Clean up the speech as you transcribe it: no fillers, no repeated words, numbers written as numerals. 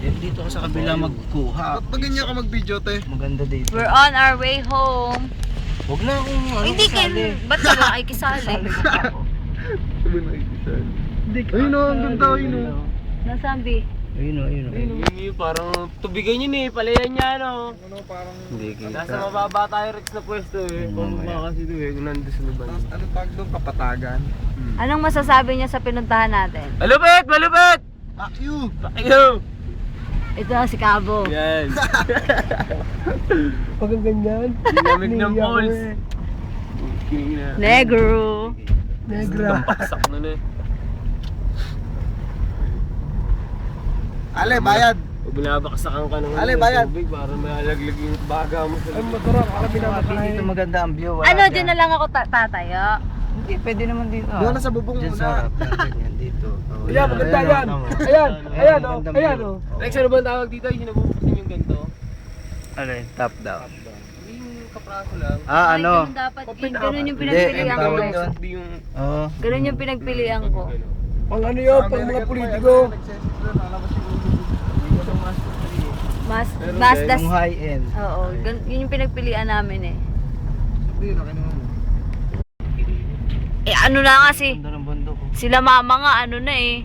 Dito ka sa kabila magkuha. Ba't ba ganyan ka mag-video, te? Maganda dito. We're on our way home. Huwag na akong ano, Hindi kasali. ba't ka ba ay kisali? Sabi na ikisan. Ayun o, ang ganda, ayun o. Nasaan, B? Ayun o, ayun o. Yung parang tubigan yun eh, palayan niya ano. Ano, parang... Hindi kita. Nasa mababa tayo Rex na pwesto eh. Pambaba kasi ito eh, kung nandun sa luban. Tapos ano tag doon, kapatagan. Anong masasabi niya sa pinuntahan natin? Malupit! Malupit! Fuck you! Ayaw! Ito na si Cabo. Yan. Pag ang ganyan. Dinamig ng balls. Negro. Negra. Paksak nun eh. Ale, bayad! Pag binabaksakan ka ng Ale, bayad. tubig, parang malalaglag yung baga mo sa Ay, masarap. Alam mo na Dito maganda ang view. Wala Ano, dyan. dyan na lang ako tatayo? Hindi, pwede naman dito. Doon na sa bubong Diyan muna. sa harap. Yan, dito. Oh, Ayan, maganda ayan, yan. tama. Ayan, ayan o, magandang ayan view. o. Rex, ano ba ang tawag dito? Yung nabubuksan yung ganito? Ano yun? Top down. Hindi yung kapraso lang. Ah, ano? Ganun dapat, ganun yung Hindi, pinagpilian ang ko tawag eh. doon. Hindi yung... Oo. Ganun yung pinagpilian ko. Pang ano yun, pang mga politiko. Mas, Pero mas then, das... Yung high end. Oo, yun yung pinagpilian namin eh. Hindi, nakinuha mo. Eh ano na nga si... Ganda ng bundok. Sila mama nga ano na eh.